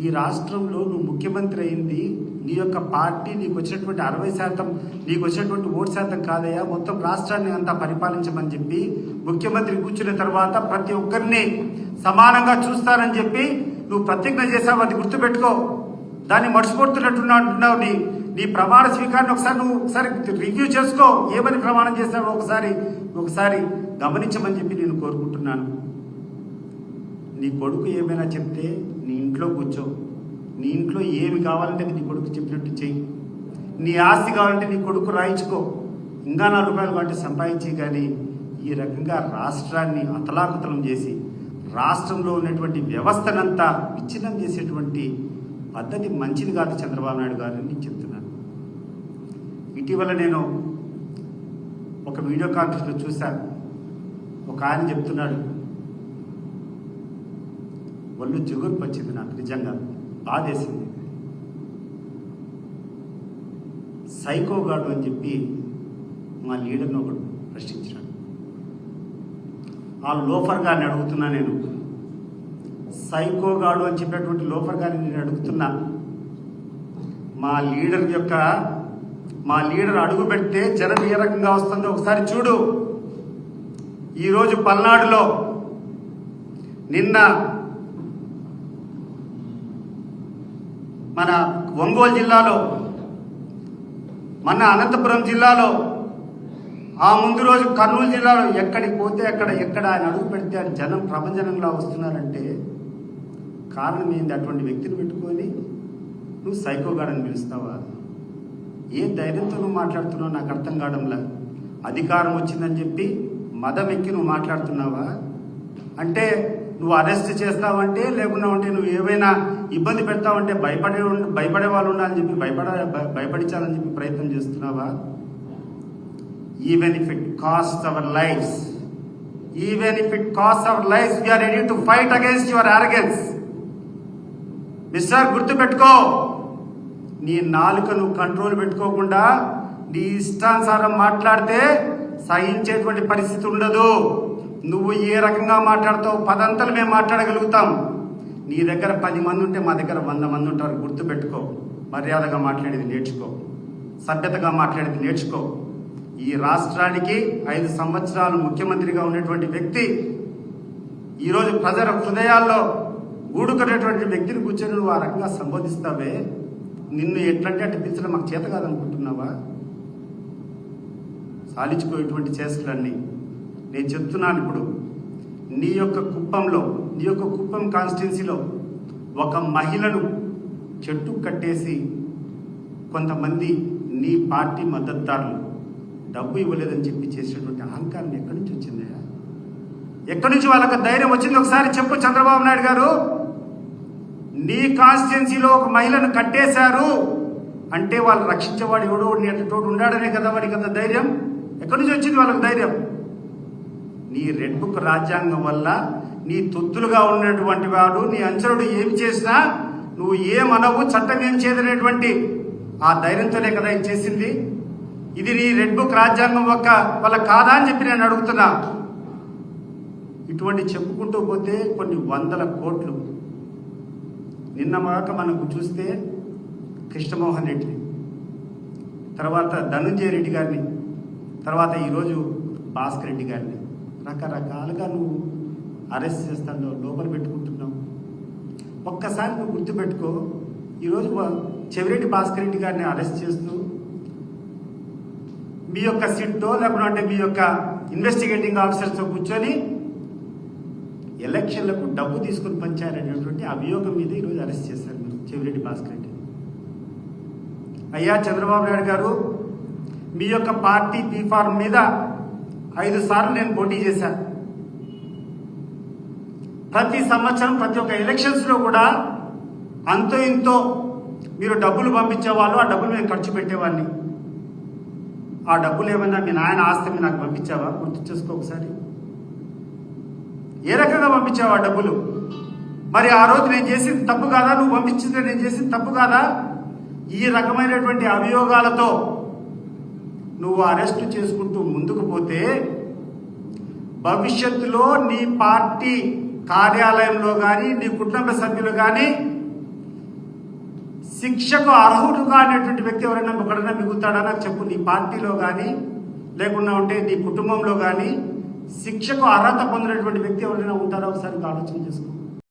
ఈ రాష్ట్రంలో నువ్వు ముఖ్యమంత్రి అయింది నీ యొక్క పార్టీ నీకు వచ్చినటువంటి 60% నీకు వచ్చినటువంటి ఓటు శాతం కాదయ్యా, మొత్తం రాష్ట్రాన్ని అంతా పరిపాలించమని చెప్పి ముఖ్యమంత్రి కూర్చున్న తర్వాత ప్రతి ఒక్కరిని సమానంగా చూస్తానని చెప్పి నువ్వు ప్రతిజ్ఞ చేసావు. అది గుర్తుపెట్టుకో. దాన్ని మర్చిపోతున్నట్టున్నావు. నీ ప్రమాణ స్వీకారాన్ని ఒకసారి రివ్యూ చేసుకో. ఏమని ప్రమాణం చేశావో ఒకసారి గమనించమని చెప్పి నేను కోరుకుంటున్నాను. నీ కొడుకు ఏమైనా చెప్తే నీ ఇంట్లో కూర్చో. నీ ఇంట్లో ఏమి కావాలంటే నీ కొడుకు చెప్పినట్టు చెయ్యి. నీ ఆస్తి కావాలంటే నీ కొడుకు రాయించుకో. ఇంకా 4 రూపాయలు కావాలంటే సంపాదించి. కానీ ఈ రకంగా రాష్ట్రాన్ని అతలాకుతలం చేసి రాష్ట్రంలో ఉన్నటువంటి వ్యవస్థనంతా విచ్ఛిన్నం చేసేటువంటి పద్ధతి మంచిది కాదు చంద్రబాబు నాయుడు గారు అని చెప్తున్నాను. ఇటీవల నేను ఒక వీడియో కాన్ఫరెన్స్లో చూశాను. ఒక ఆయన చెప్తున్నాడు, ఒళ్ళు జుగురు వచ్చింది. నాకు నిజంగా బాధేసింది. సైకోగాడు అని చెప్పి మా లీడర్ని ఒకడు ప్రశ్నించాడు. ఆ లోఫర్ గారిని అడుగుతున్నా నేను, సైకోగాడు అని చెప్పేటువంటి లోఫర్ గారిని నేను అడుగుతున్నా. మా లీడర్ అడుగు పెడితే జనం ఏ రకంగా వస్తుందో ఒకసారి చూడు. ఈరోజు పల్నాడులో, నిన్న మన ఒంగోలు జిల్లాలో, మన అనంతపురం జిల్లాలో, ఆ ముందు రోజు కర్నూలు జిల్లాలో ఎక్కడికి పోతే ఎక్కడ ఆయన అడుగు పెడితే ఆయన జనం ప్రపంచంలా వస్తున్నారంటే కారణం ఏంది? అటువంటి వ్యక్తిని పెట్టుకొని నువ్వు సైకోగాడని పిలుస్తావా? ఏ ధైర్యంతో నువ్వు మాట్లాడుతున్నావు నాకు అర్థం కావడంలా. అధికారం వచ్చిందని చెప్పి మదం ఎక్కి నువ్వు మాట్లాడుతున్నావా? అంటే నువ్వు అరెస్ట్ చేస్తావంటే, లేకుండా ఉంటే నువ్వు ఏమైనా ఇబ్బంది పెడతావంటే భయపడే వాళ్ళు ఉండాలని చెప్పి భయపడించాలని చెప్పి ప్రయత్నం చేస్తున్నావా? Even if it costs our lives, we are ready to fight against your arrogance. Mister గుర్తుపెట్టుకో, నీ నాలుకను కంట్రోల్ పెట్టుకోకుండా నీ ఇష్టానుసారం మాట్లాడితే సహించేటువంటి పరిస్థితి ఉండదు. నువ్వు ఏ రకంగా మాట్లాడతావు పదంతలు మేము మాట్లాడగలుగుతాం. నీ దగ్గర 10 మంది ఉంటే మా దగ్గర 100 మంది ఉంటారు. గుర్తుపెట్టుకో. మర్యాదగా మాట్లాడేది నేర్చుకో, సభ్యతగా మాట్లాడేది నేర్చుకో. ఈ రాష్ట్రానికి 5 సంవత్సరాలు ముఖ్యమంత్రిగా ఉన్నటువంటి వ్యక్తి ఈరోజు ప్రజల హృదయాల్లో గూడుకునేటువంటి వ్యక్తిని కూర్చొని నువ్వు ఆ రకంగా సంబోధిస్తావే, నిన్ను ఎట్లంటే అటు పిలిచడం మాకు చేత కాదనుకుంటున్నావా? సాలించుకోయేటువంటి చేష్టలన్నీ నేను చెప్తున్నాను. ఇప్పుడు నీ యొక్క కుప్పం కాన్స్టిట్యున్సీలో ఒక మహిళను చెట్టు కట్టేసి కొంతమంది నీ పార్టీ మద్దతుదారులు డబ్బు ఇవ్వలేదని చెప్పి చేసినటువంటి అహంకారం ఎక్కడి నుంచి వచ్చిందా? ఎక్కడి నుంచి వాళ్ళకి ధైర్యం వచ్చింది? ఒకసారి చెప్పు చంద్రబాబు నాయుడు గారు. నీ కాన్స్టిట్యున్సీలో ఒక మహిళను కట్టేశారు అంటే వాళ్ళు రక్షించేవాడు ఎవడో తోడు ఉండాడనే కదా వాడికి అంత ధైర్యం. ఎక్కడి నుంచి వచ్చింది వాళ్ళకి ధైర్యం? నీ రెడ్ బుక్ రాజ్యాంగం వల్ల నీ తొత్తులుగా ఉన్నటువంటి వాడు, నీ అంచరుడు ఏమి చేసినా నువ్వు ఏమనవు, చట్టం ఏం చేయదనేటువంటి ఆ ధైర్యంతోనే కదా ఇది చేసింది. ఇది నీ రెడ్ బుక్ రాజ్యాంగం వల్ల కాదా అని చెప్పి నేను అడుగుతున్నా. ఇటువంటి చెప్పుకుంటూ పోతే కొన్ని 100 కోట్లు. నిన్న మాక మనకు చూస్తే కృష్ణమోహన్ రెడ్డి, తర్వాత ధనుంజయ రెడ్డి గారిని, తర్వాత ఈరోజు భాస్కర్ రెడ్డి గారిని రకరకాలుగా నువ్వు అరెస్ట్ చేస్తావు, లోపల పెట్టుకుంటున్నావు. ఒక్కసారి నువ్వు గుర్తుపెట్టుకో. ఈరోజు చెవిరెడ్డి భాస్కర్ రెడ్డి గారిని అరెస్ట్ చేస్తూ మీ యొక్క సిట్టో లేకుంటే మీ యొక్క ఇన్వెస్టిగేటింగ్ ఆఫీసర్స్తో కూర్చొని ఎలక్షన్లకు డబ్బు తీసుకుని పంచారనేటువంటి అభియోగం మీద ఈరోజు అరెస్ట్ చేశారు మీరు చెవిరెడ్డి భాస్కర్ రెడ్డి. అయ్యా చంద్రబాబు నాయుడు గారు, మీ యొక్క పార్టీ బీఫార్మ్ మీద 5 సార్లు నేను పోటీ చేశాను. ప్రతి సంవత్సరం ప్రతి ఒక్క ఎలక్షన్స్లో కూడా అంతో ఇంతో మీరు డబ్బులు పంపించేవాళ్ళు, ఆ డబ్బులు మేము ఖర్చు పెట్టేవాడిని. ఆ డబ్బులు ఏమన్నా మీ నాయన ఆస్తి మీద నాకు పంపించావా? గుర్తు చేసుకో ఒకసారి. ఏ రకంగా పంపించావా ఆ డబ్బులు? మరి ఆ రోజు నేను చేసింది తప్పు కాదా? నువ్వు పంపించింది నేను చేసింది తప్పు కాదా? ఈ రకమైనటువంటి అభియోగాలతో నువ్వు అరెస్టు చేసుకుంటూ ముందుకు పోతే భవిష్యత్తులో నీ పార్టీ కార్యాలయంలో కానీ నీ కుటుంబ సభ్యులు కానీ శిక్షకు అర్హుడుగా అనేటువంటి వ్యక్తి ఎవరైనా ఒకడైనా మిగులుతాడా నాకు చెప్పు. నీ పార్టీలో కానీ లేకుండా ఉంటే నీ కుటుంబంలో కానీ శిక్షకు అర్హత పొందినటువంటి వ్యక్తి ఎవరైనా ఉంటారా? ఒకసారి ఆలోచన చేసుకో.